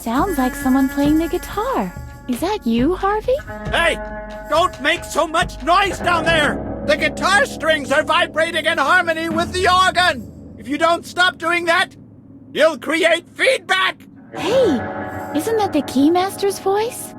sounds like someone playing the guitar. Is that you, Harvey? Hey! Don't make so much noise down there! The guitar strings are vibrating in harmony with the organ! If you don't stop doing that, you'll create feedback! Hey, isn't that the Keymaster's voice?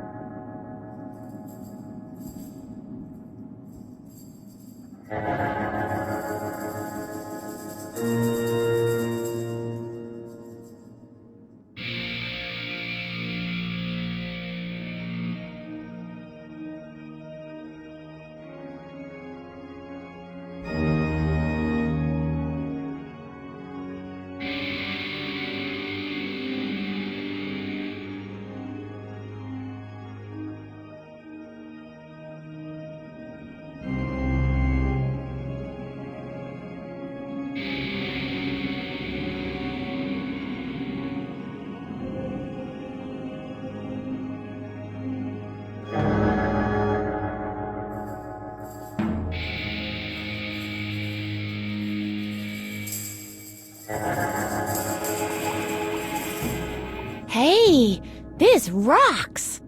Hey, this rocks!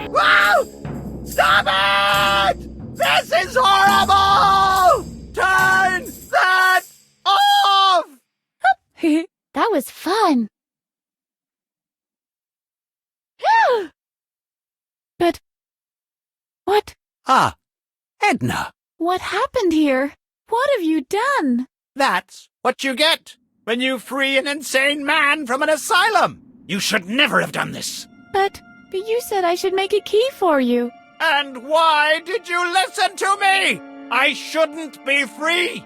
Wow! Stop it! This is horrible! Turn that off! That was fun. But what? Ah, Edna. What happened here? What have you done? That's what you get when you free an insane man from an asylum. You should never have done this. But you said I should make a key for you. And why did you listen to me? I shouldn't be free.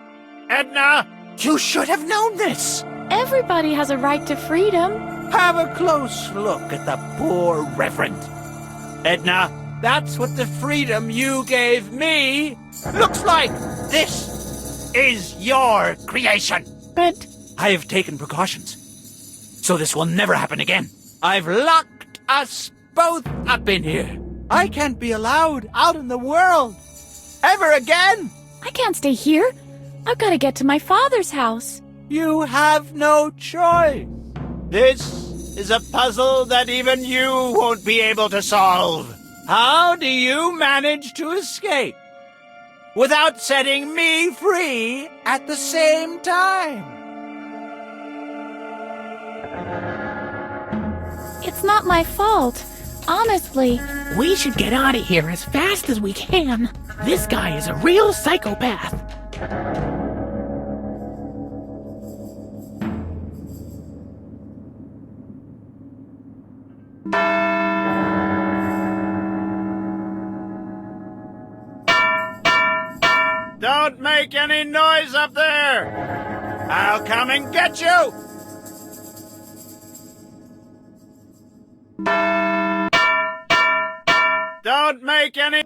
Edna, you should have known this. Everybody has a right to freedom. Have a close look at the poor Reverend. Edna, that's what the freedom you gave me looks like. This is your creation. But I have taken precautions, so this will never happen again. I've locked us both up in here. I can't be allowed out in the world ever again. I can't stay here. I've got to get to my father's house. You have no choice. This is a puzzle that even you won't be able to solve. How do you manage to escape without setting me free at the same time? It's not my fault. Honestly. We should get out of here as fast as we can. This guy is a real psychopath. Don't make any noise up there! I'll come and get you! Don't make any...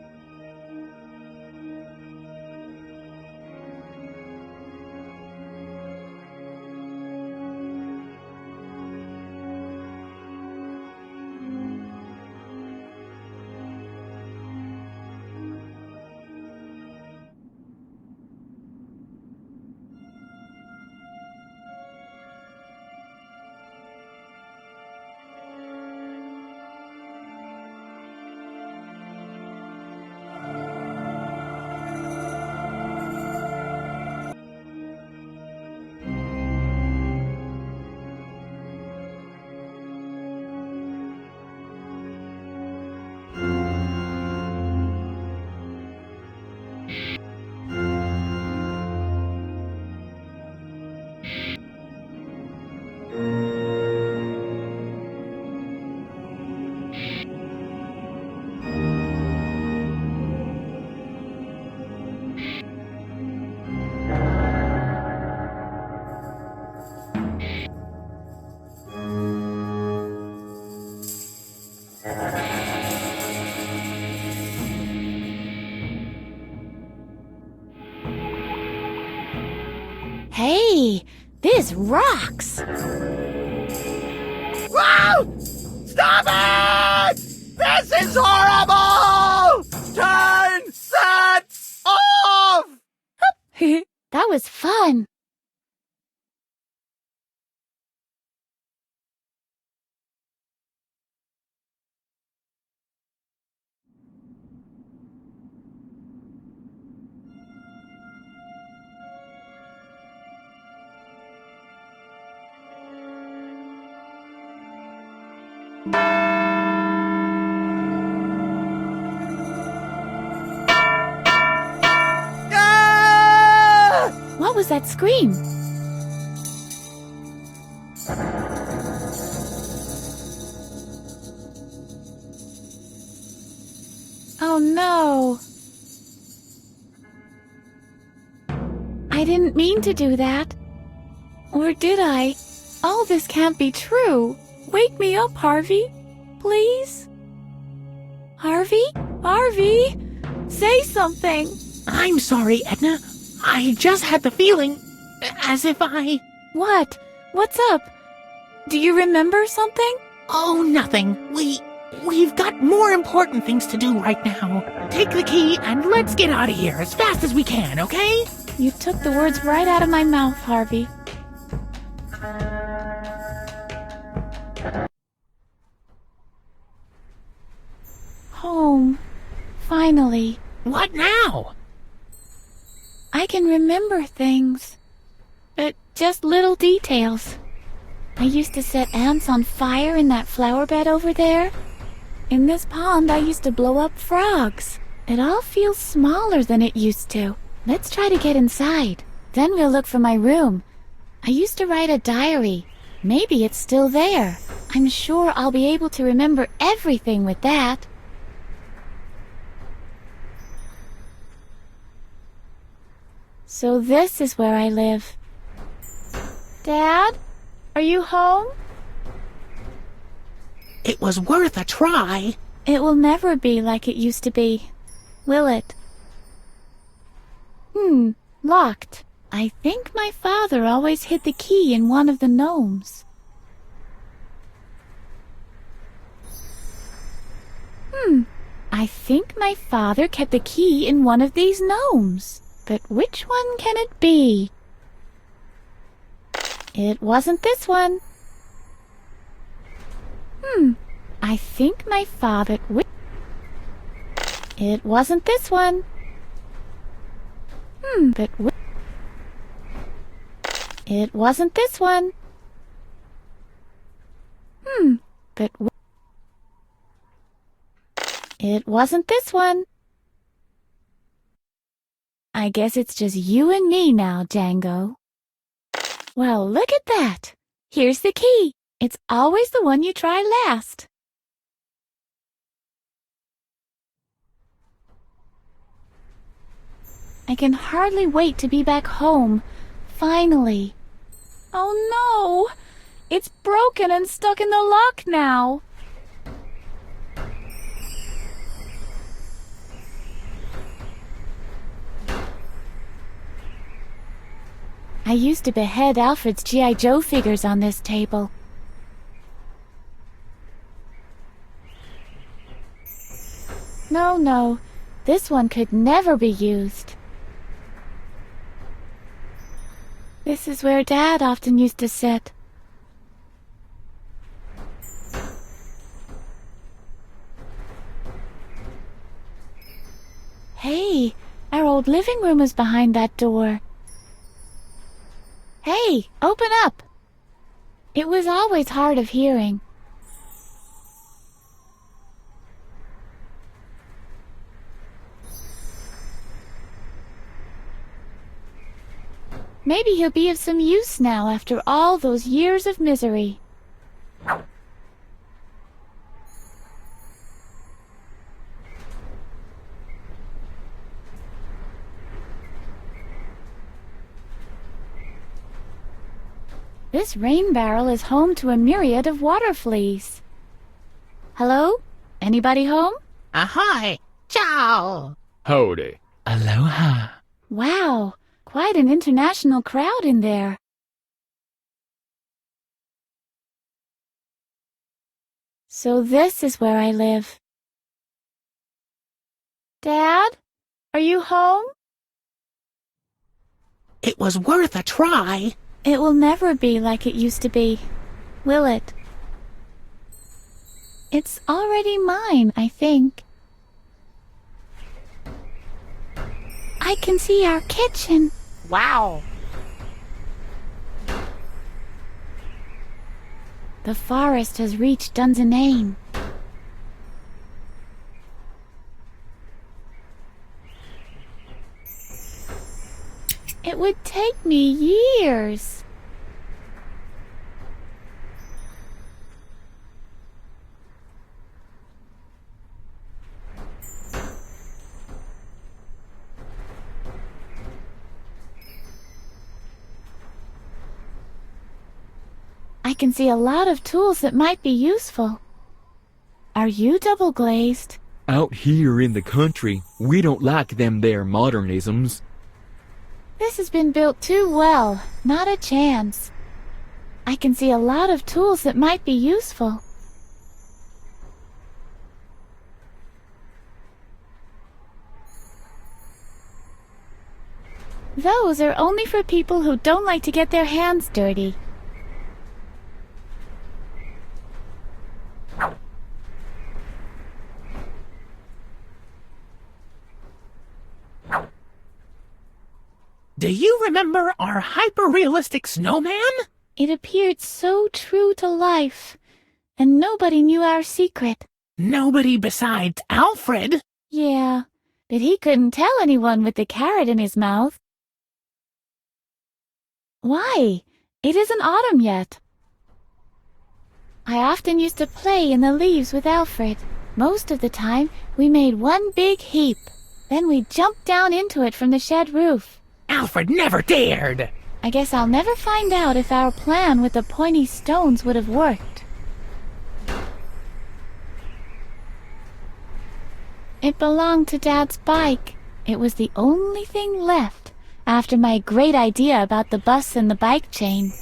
Hey, this rocks! Wow! Stop it! This is horrible! Turn that off! That was fun. Ah! What was that scream? Oh no. I didn't mean to do that. Or did I? All this can't be true. Wake me up, Harvey. Please? Harvey? Harvey? Say something. I'm sorry, Edna. I just had the feeling as if I... What? What's up? Do you remember something? Oh, nothing. We've got more important things to do right now. Take the key and let's get out of here as fast as we can, okay? You took the words right out of my mouth, Harvey. Home. Finally. What now? I can remember things. But just little details. I used to set ants on fire in that flower bed over there. In this pond, I used to blow up frogs. It all feels smaller than it used to. Let's try to get inside. Then we'll look for my room. I used to write a diary. Maybe it's still there. I'm sure I'll be able to remember everything with that. So this is where I live. Dad? Are you home? It was worth a try. It will never be like it used to be, will it? Locked. I think my father always hid the key in one of the gnomes. I think my father kept the key in one of these gnomes. But which one can it be? It wasn't this one. I think my father... It wasn't this one. But it wasn't this one. But it wasn't this one. I guess it's just you and me now, Django. Well, look at that. Here's the key. It's always the one you try last. I can hardly wait to be back home. Finally. Oh no! It's broken and stuck in the lock now. I used to behead Alfred's G.I. Joe figures on this table. No, this one could never be used. This is where Dad often used to sit. Hey, our old living room is behind that door. Hey, open up! It was always hard of hearing. Maybe he'll be of some use now after all those years of misery. This rain barrel is home to a myriad of water fleas. Hello? Anybody home? Ahoy! Ciao! Howdy. Aloha. Wow, quite an international crowd in there. So this is where I live. Dad? Are you home? It was worth a try. It will never be like it used to be, will it? It's already mine, I think. I can see our kitchen. Wow. The forest has reached Dunsinane. It would take me years. I can see a lot of tools that might be useful. Are you double glazed? Out here in the country, we don't like them there modernisms. This has been built too well. Not a chance. I can see a lot of tools that might be useful. Those are only for people who don't like to get their hands dirty. Do you remember our hyper-realistic snowman? It appeared so true to life, and nobody knew our secret. Nobody besides Alfred. Yeah, but he couldn't tell anyone with the carrot in his mouth. Why? It isn't autumn yet. I often used to play in the leaves with Alfred. Most of the time, we made one big heap. Then we jumped down into it from the shed roof. Alfred never dared. I guess I'll never find out if our plan with the pointy stones would have worked. It belonged to Dad's bike. It was the only thing left after my great idea about the bus and the bike chain.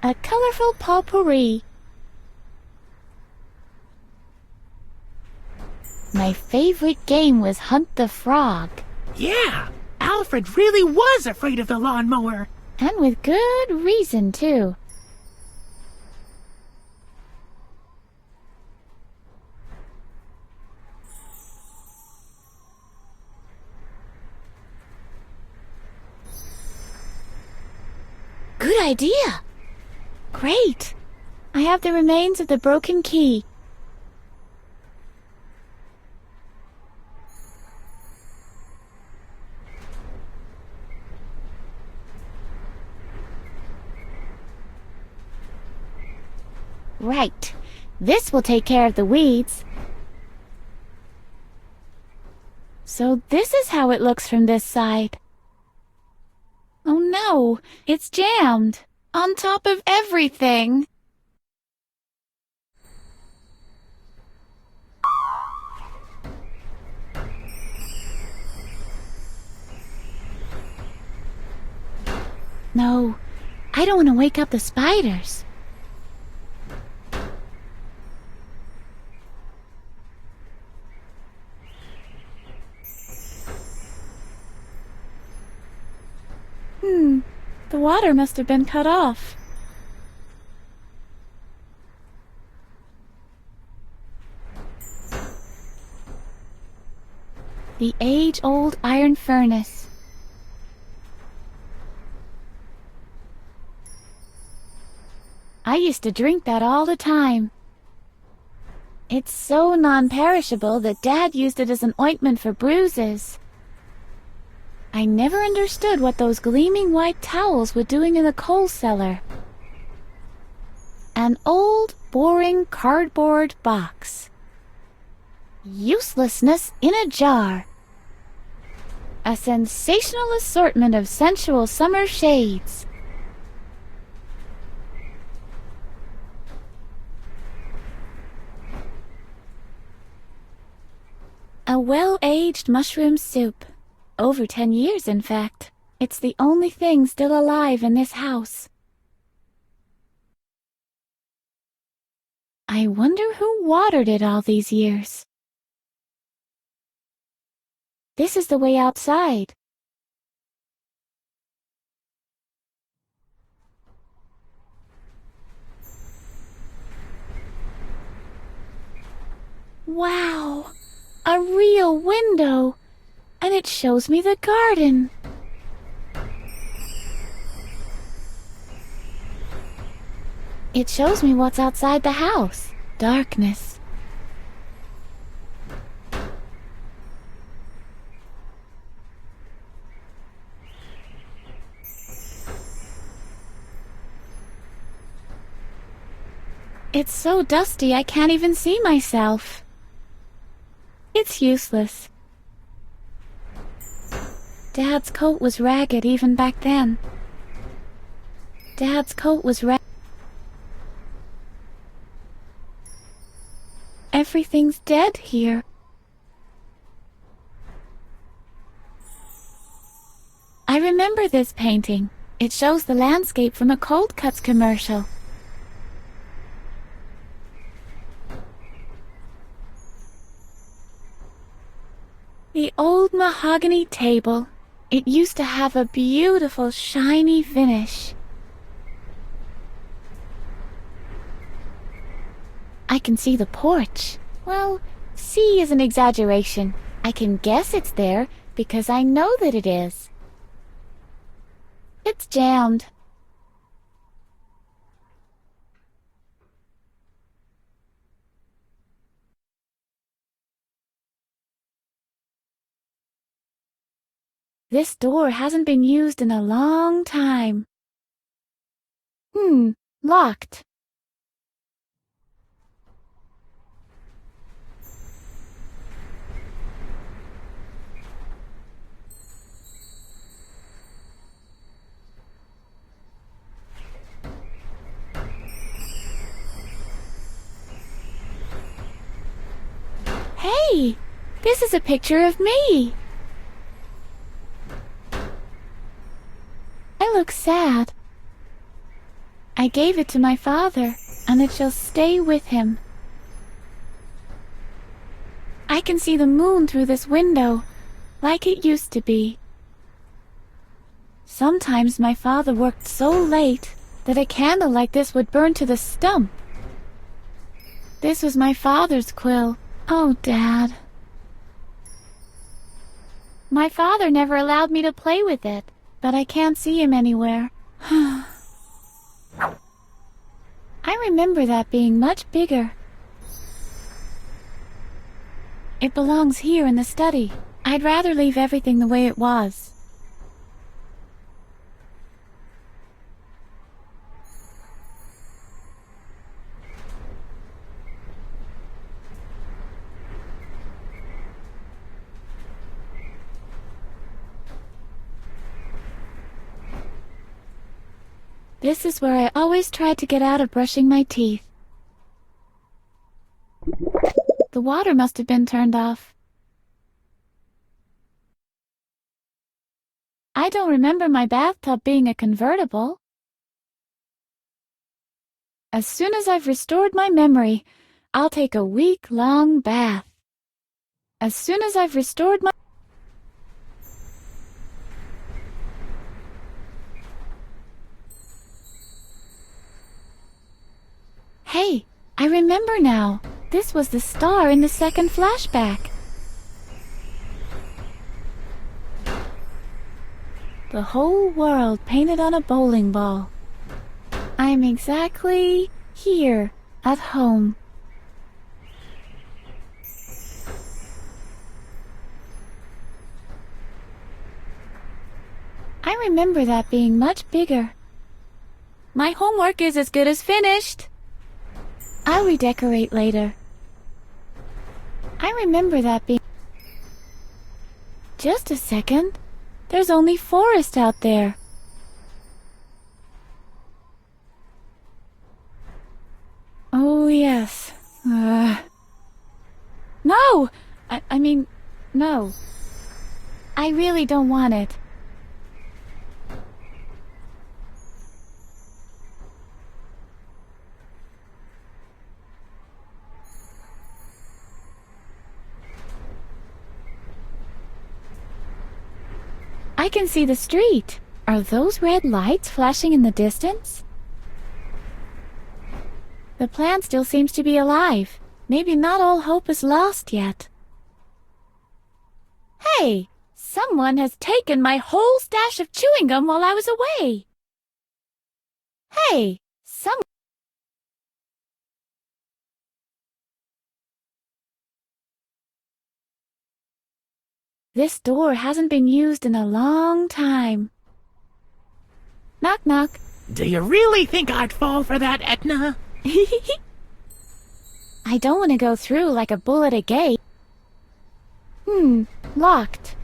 A colorful potpourri. My favorite game was Hunt the Frog. Yeah, Alfred really was afraid of the lawnmower. And with good reason, too. Good idea! Great! I have the remains of the broken key. Right. This will take care of the weeds. So this is how it looks from this side. Oh no, it's jammed. On top of everything. No, I don't want to wake up the spiders. The water must have been cut off. The age-old iron furnace. I used to drink that all the time. It's so non-perishable that Dad used it as an ointment for bruises. I never understood what those gleaming white towels were doing in the coal cellar. An old, boring cardboard box. Uselessness in a jar. A sensational assortment of sensual summer shades. A well-aged mushroom soup. Over 10 years, in fact. It's the only thing still alive in this house. I wonder who watered it all these years. This is the way outside. Wow! A real window! And it shows me the garden. It shows me what's outside the house. Darkness. It's so dusty I can't even see myself. It's useless. Dad's coat was ragged even back then. Dad's coat was ragged. Everything's dead here. I remember this painting. It shows the landscape from a Cold Cuts commercial. The old mahogany table. It used to have a beautiful shiny finish. I can see the porch. Well, see is an exaggeration. I can guess it's there because I know that it is. It's jammed. This door hasn't been used in a long time. Locked. Hey, this is a picture of me. I look sad. I gave it to my father, and it shall stay with him. I can see the moon through this window, like it used to be. Sometimes my father worked so late that a candle like this would burn to the stump. This was my father's quill. Oh, Dad. My father never allowed me to play with it, but I can't see him anywhere. I remember that being much bigger. It belongs here in the study. I'd rather leave everything the way it was. This is where I always tried to get out of brushing my teeth. The water must have been turned off. I don't remember my bathtub being a convertible. As soon as I've restored my memory, I'll take a week-long bath. As soon as I've restored my... Hey, I remember now. This was the star in the second flashback. The whole world painted on a bowling ball. I'm exactly here, at home. I remember that being much bigger. My homework is as good as finished. I'll redecorate later. I remember that being... Just a second. There's only forest out there. Oh, yes. No! I mean, no. I really don't want it. I can see the street. Are those red lights flashing in the distance? The plant still seems to be alive. Maybe not all hope is lost yet. Hey! Someone has taken my whole stash of chewing gum while I was away. Hey! This door hasn't been used in a long time. Knock, knock. Do you really think I'd fall for that, Edna? I don't want to go through like a bull at a gate. Locked.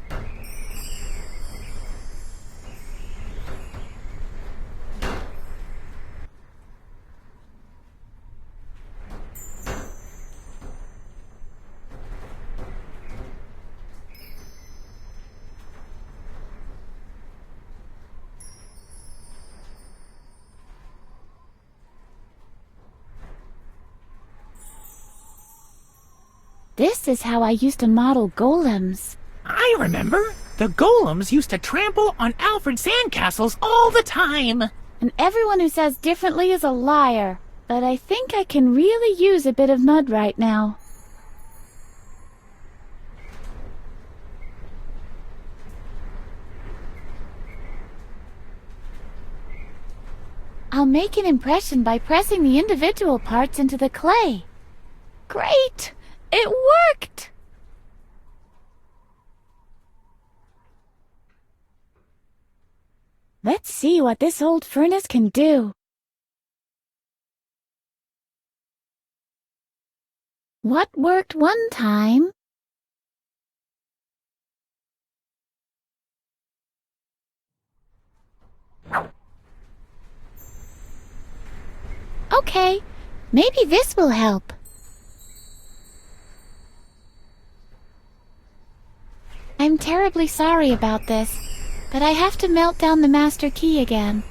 This is how I used to model golems. I remember. The golems used to trample on Alfred's sandcastles all the time. And everyone who says differently is a liar. But I think I can really use a bit of mud right now. I'll make an impression by pressing the individual parts into the clay. Great! It worked! Let's see what this old furnace can do. What worked one time? Okay, maybe this will help. I'm terribly sorry about this, but I have to melt down the master key again.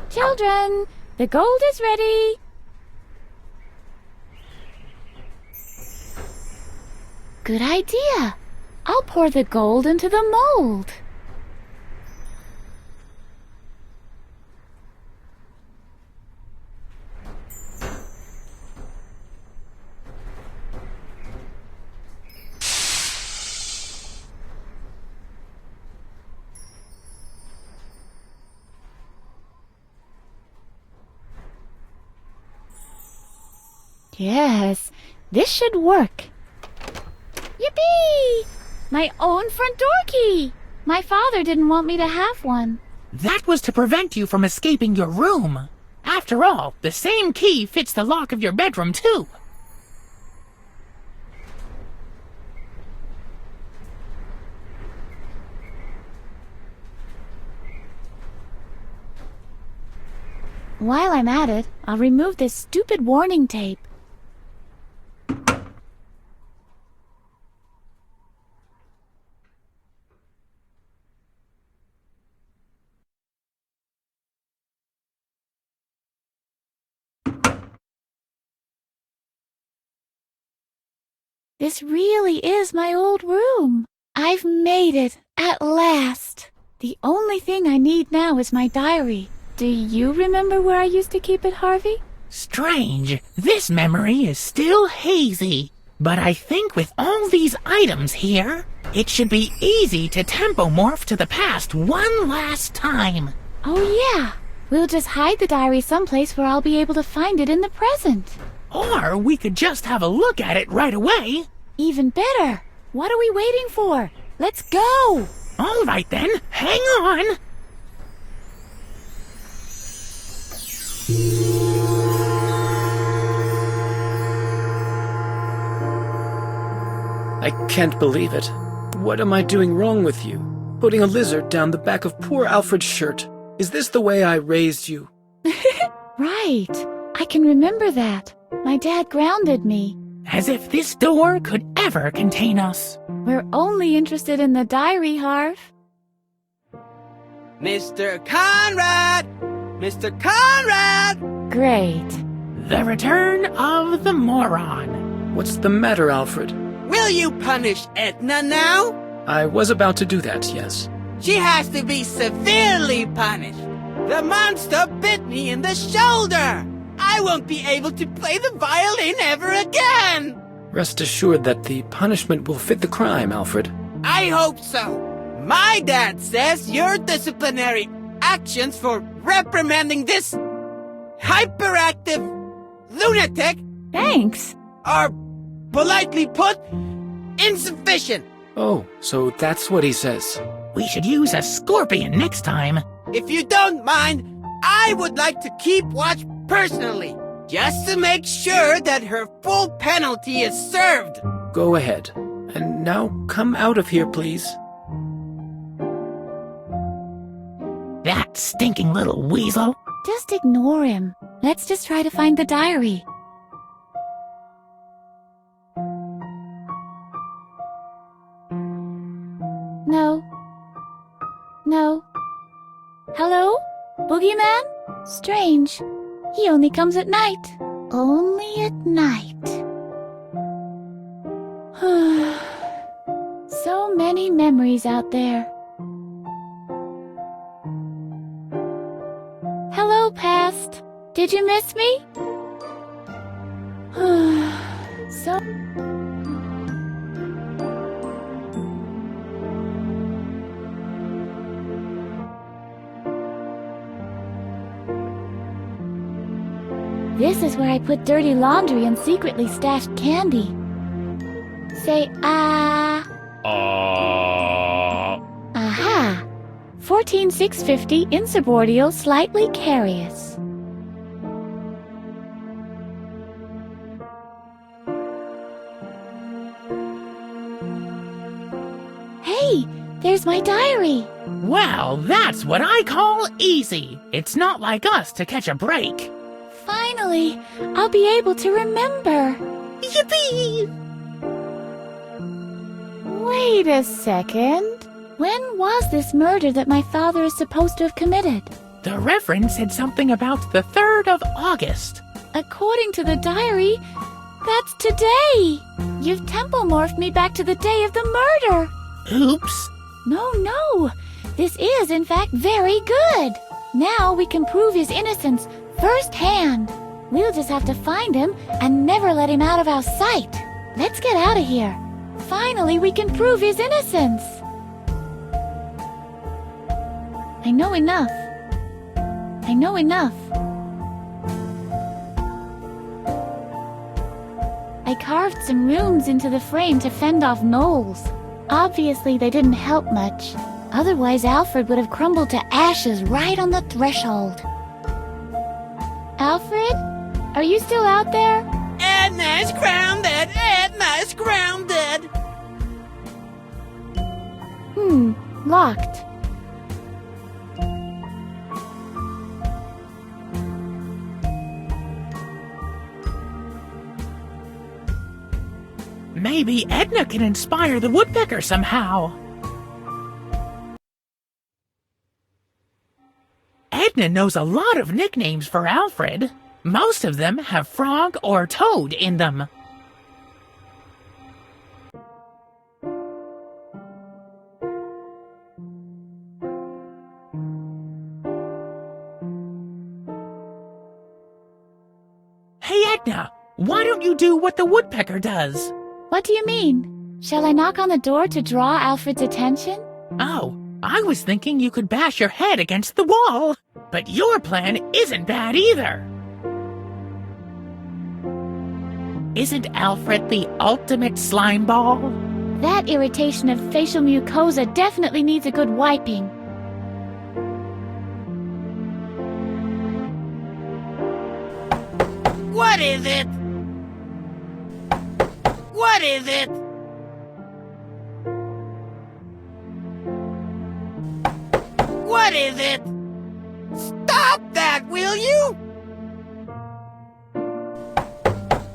Children, the gold is ready. Good idea. I'll pour the gold into the mold. Yes, this should work. Yippee! My own front door key! My father didn't want me to have one. That was to prevent you from escaping your room. After all, the same key fits the lock of your bedroom, too. While I'm at it, I'll remove this stupid warning tape. This really is my old room. I've made it, at last. The only thing I need now is my diary. Do you remember where I used to keep it, Harvey? Strange. This memory is still hazy. But I think with all these items here, it should be easy to tempomorph to the past one last time. Oh yeah. We'll just hide the diary someplace where I'll be able to find it in the present. Or we could just have a look at it right away. Even better. What are we waiting for? Let's go! All right then, hang on. I can't believe it. What am I doing wrong with you? Putting a lizard down the back of poor Alfred's shirt. Is this the way I raised you? Right. I can remember that. My dad grounded me. As if this door could ever contain us. We're only interested in the diary, Harv. Mr. Conrad! Mr. Conrad! Great. The return of the moron. What's the matter, Alfred? Will you punish Edna now? I was about to do that, yes. She has to be severely punished. The monster bit me in the shoulder. I won't be able to play the violin ever again. Rest assured that the punishment will fit the crime, Alfred. I hope so. My dad says your disciplinary actions for reprimanding this hyperactive lunatic Thanks. Or, politely put, insufficient. Oh, so that's what he says. We should use a scorpion next time. If you don't mind, I would like to keep watch personally, just to make sure that her full penalty is served. Go ahead. And now come out of here, please. That stinking little weasel. Just ignore him. Let's just try to find the diary. No. No. Hello? Boogeyman? Strange. He only comes at night. Only at night. So many memories out there. Hello, past. Did you miss me? So... This is where I put dirty laundry and secretly stashed candy. Say, ah. Aha. 14650 insubordinate, slightly carious. Hey, there's my diary. Well, that's what I call easy. It's not like us to catch a break. Finally, I'll be able to remember. Yippee! Wait a second. When was this murder that my father is supposed to have committed? The Reverend said something about the 3rd of August. According to the diary, that's today. You've temple morphed me back to the day of the murder. Oops. No. This is, in fact, very good. Now we can prove his innocence firsthand. We'll just have to find him and never let him out of our sight. Let's get out of here. Finally, we can prove his innocence. I know enough. I carved some runes into the frame to fend off gnolls. Obviously, they didn't help much. Otherwise, Alfred would have crumbled to ashes right on the threshold. Alfred? Are you still out there? Edna's grounded! Edna's grounded! Locked. Maybe Edna can inspire the woodpecker somehow. Edna knows a lot of nicknames for Alfred. Most of them have frog or toad in them. Hey Edna, why don't you do what the woodpecker does? What do you mean? Shall I knock on the door to draw Alfred's attention? Oh, I was thinking you could bash your head against the wall. But your plan isn't bad either. Isn't Alfred the ultimate slime ball? That irritation of facial mucosa definitely needs a good wiping. What is it? What is it? What is it? Stop that, will you?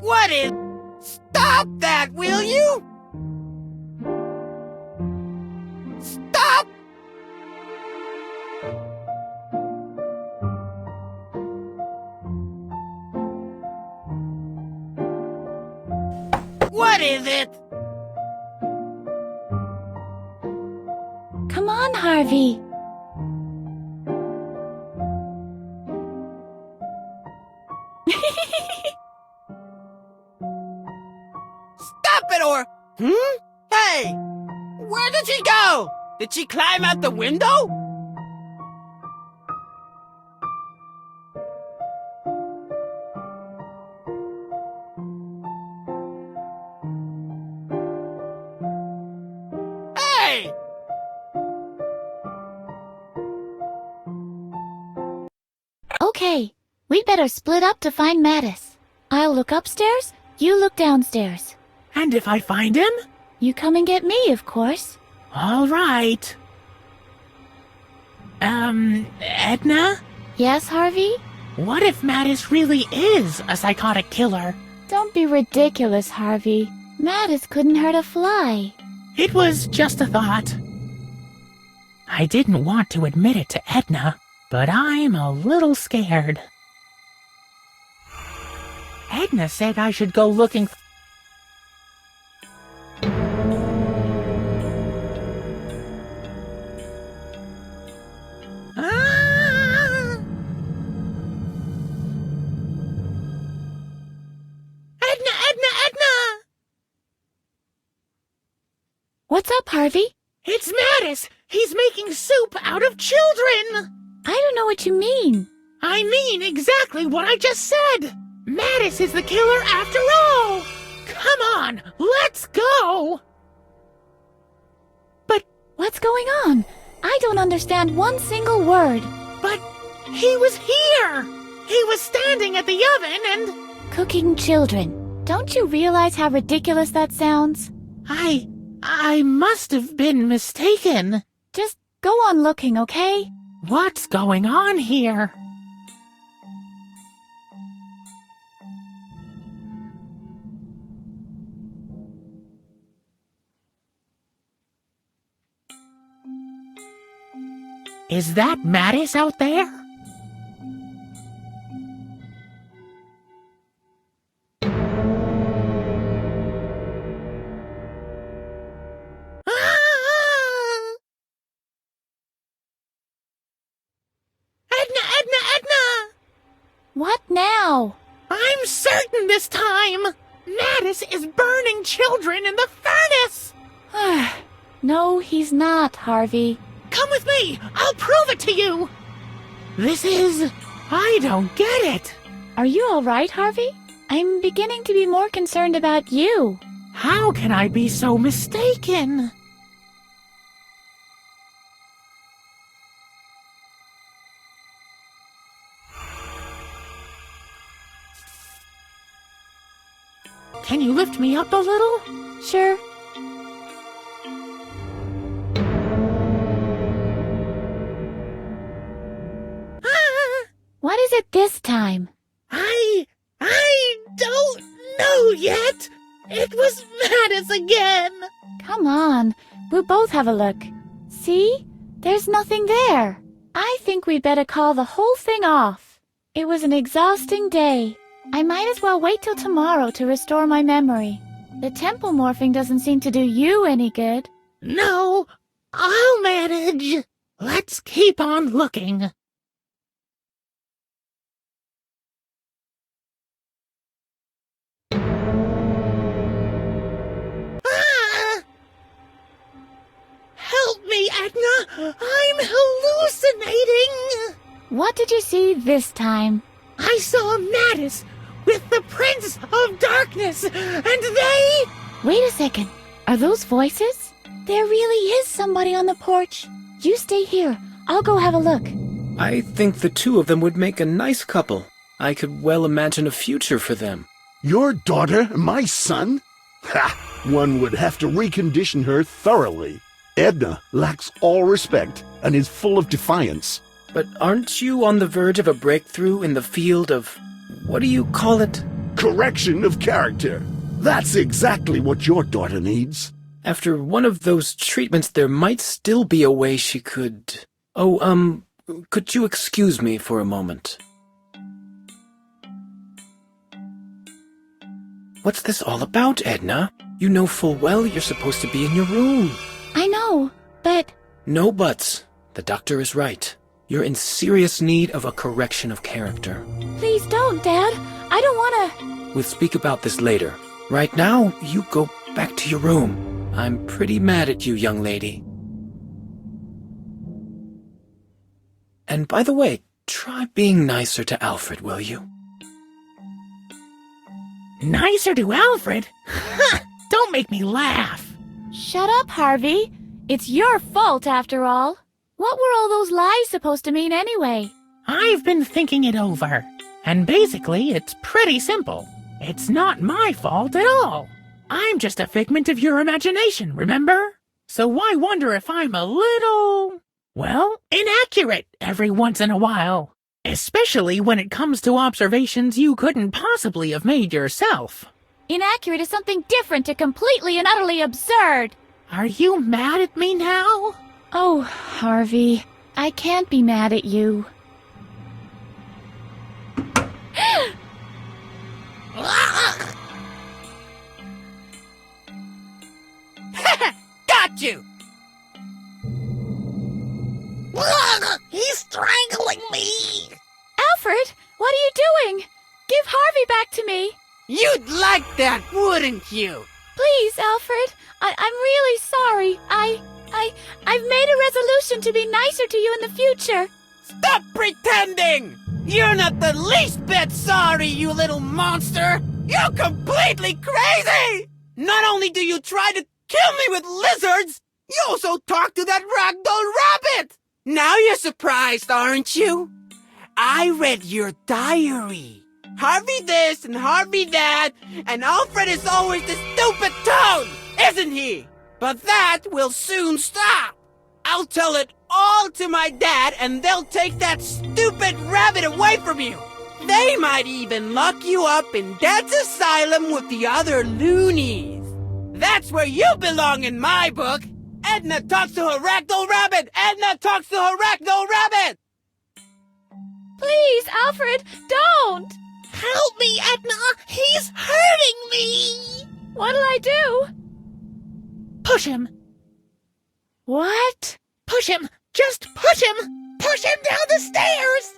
What is... Stop that, will you? Stop! What is it? Come on, Harvey. Stop it or... Hey! Where did she go? Did she climb out the window? Okay, we'd better split up to find Mattis. I'll look upstairs, you look downstairs. And if I find him? You come and get me, of course. All right. Edna? Yes, Harvey? What if Mattis really is a psychotic killer? Don't be ridiculous, Harvey. Mattis couldn't hurt a fly. It was just a thought. I didn't want to admit it to Edna, but I'm a little scared. Edna said I should go looking for... Edna! What's up, Harvey? It's Mattis! He's making soup out of children! I don't know what you mean. I mean exactly what I just said! Mattis is the killer after all! Come on, let's go! But what's going on? I don't understand one single word. But he was here! He was standing at the oven and... Cooking children. Don't you realize how ridiculous that sounds? I must have been mistaken. Just go on looking, okay? What's going on here? Is that Mattis out there? Edna! What now? I'm certain this time! Mattis is burning children in the furnace! No, he's not, Harvey. Come with me! I'll prove it to you! I don't get it! Are you all right, Harvey? I'm beginning to be more concerned about you. How can I be so mistaken? Can you lift me up a little? Sure. What is it this time? I don't know yet. It was Mattis again. Come on, we'll both have a look. See? There's nothing there. I think we'd better call the whole thing off. It was an exhausting day. I might as well wait till tomorrow to restore my memory. The temple morphing doesn't seem to do you any good. No, I'll manage. Let's keep on looking. Help me, Edna! I'm hallucinating! What did you see this time? I saw Mattis with the Prince of Darkness, and they... Wait a second. Are those voices? There really is somebody on the porch. You stay here. I'll go have a look. I think the two of them would make a nice couple. I could well imagine a future for them. Your daughter and my son? Ha! One would have to recondition her thoroughly. Edna lacks all respect and is full of defiance. But aren't you on the verge of a breakthrough in the field of... what do you call it? Correction of character. That's exactly what your daughter needs. After one of those treatments, there might still be a way she could... Oh, could you excuse me for a moment? What's this all about, Edna? You know full well you're supposed to be in your room. I know, but... No buts. The doctor is right. You're in serious need of a correction of character. Please don't, Dad. I don't want to... We'll speak about this later. Right now, you go back to your room. I'm pretty mad at you, young lady. And by the way, try being nicer to Alfred, will you? Nicer to Alfred? Don't make me laugh. Shut up, Harvey. It's your fault, after all. What were all those lies supposed to mean anyway? I've been thinking it over, and basically it's pretty simple. It's not my fault at all. I'm just a figment of your imagination, remember? So why wonder if I'm a little, well, inaccurate every once in a while? Especially when it comes to observations you couldn't possibly have made yourself. Inaccurate is something different to completely and utterly absurd. Are you mad at me now? Oh, Harvey, I can't be mad at you. Got you! He's strangling me! Alfred, what are you doing? Give Harvey back to me. You'd like that, wouldn't you? Please, Alfred. I'm really sorry. I've made a resolution to be nicer to you in the future. Stop pretending! You're not the least bit sorry, you little monster! You're completely crazy! Not only do you try to kill me with lizards, you also talk to that ragdoll rabbit! Now you're surprised, aren't you? I read your diary. Harvey this and Harvey that, and Alfred is always the stupid toad, isn't he? But that will soon stop. I'll tell it all to my dad, and they'll take that stupid rabbit away from you. They might even lock you up in Dad's asylum with the other loonies. That's where you belong in my book. Edna talks to her ragdoll rabbit. Edna talks to her ragdoll rabbit. Please, Alfred, don't! Help me, Edna! He's hurting me! What'll I do? Push him! What? Push him! Just push him! Push him down the stairs!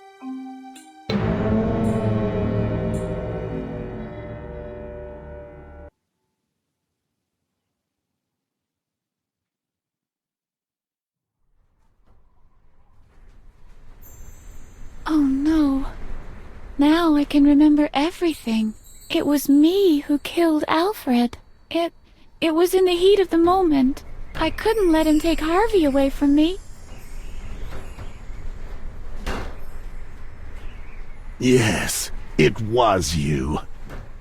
Oh no. Now I can remember everything. It was me who killed Alfred. It was in the heat of the moment. I couldn't let him take Harvey away from me. Yes, it was you.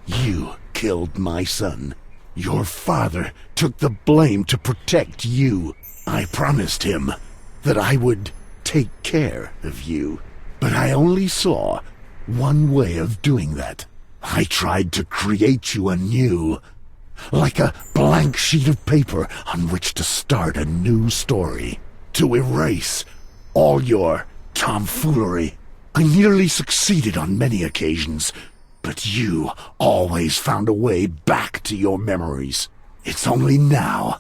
You killed my son. Your father took the blame to protect you. I promised him that I would take care of you. But I only saw one way of doing that. I tried to create you anew, like a blank sheet of paper on which to start a new story, to erase all your tomfoolery. I nearly succeeded on many occasions, but you always found a way back to your memories. It's only now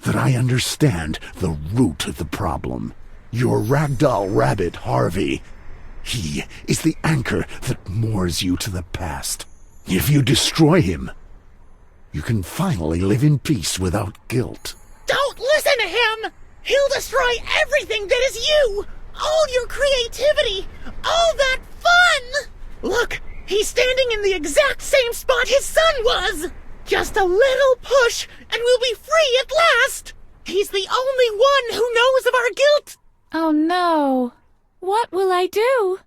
that I understand the root of the problem. Your ragdoll rabbit, Harvey. He is the anchor that moors you to the past. If you destroy him, you can finally live in peace without guilt. Don't listen to him! He'll destroy everything that is you! All your creativity! All that fun! Look, he's standing in the exact same spot his son was! Just a little push, and we'll be free at last! He's the only one who knows of our guilt! Oh no. What will I do?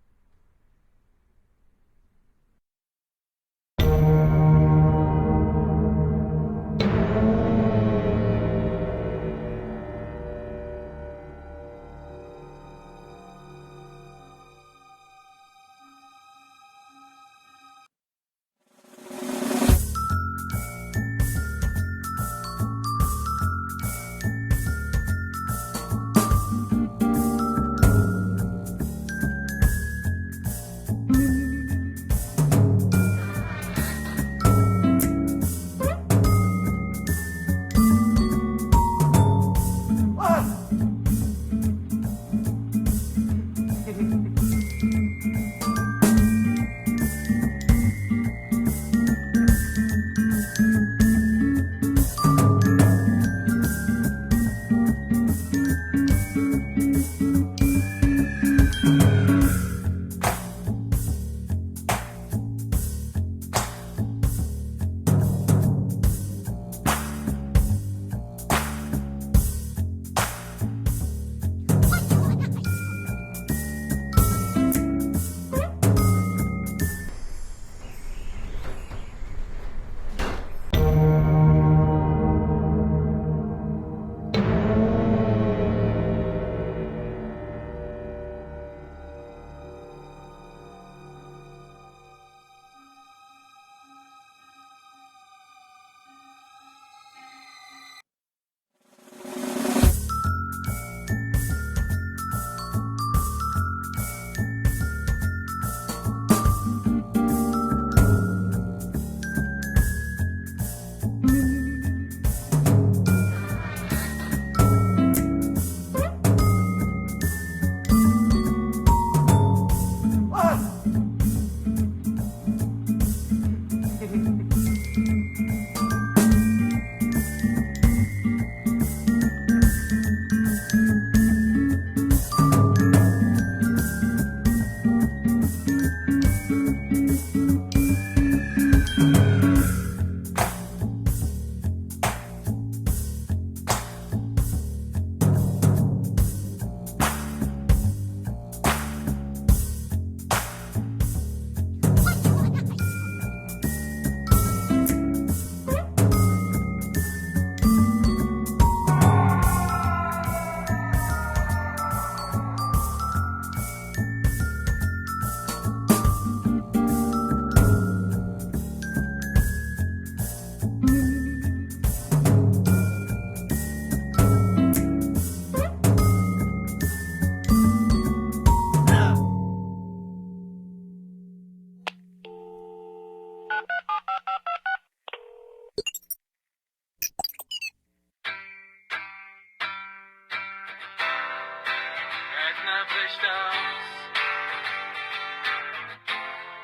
bricht aus.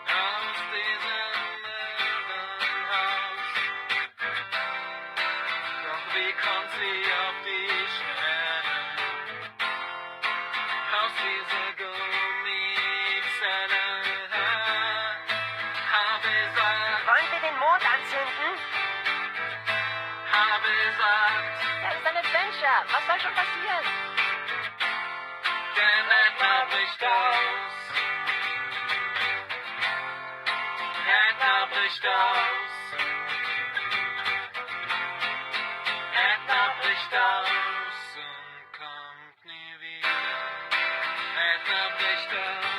Aus diesem Irrenhaus. Doch wie kommt sie auf die Stelle? Aus dieser Gummizelle. Habe gesagt. Wollen wir den Mond anzünden? Habe gesagt. Das ist ein Adventure. Was soll schon passieren? Denn Edna bricht aus. Edna bricht aus. Edna bricht aus und kommt nie wieder. Edna bricht aus.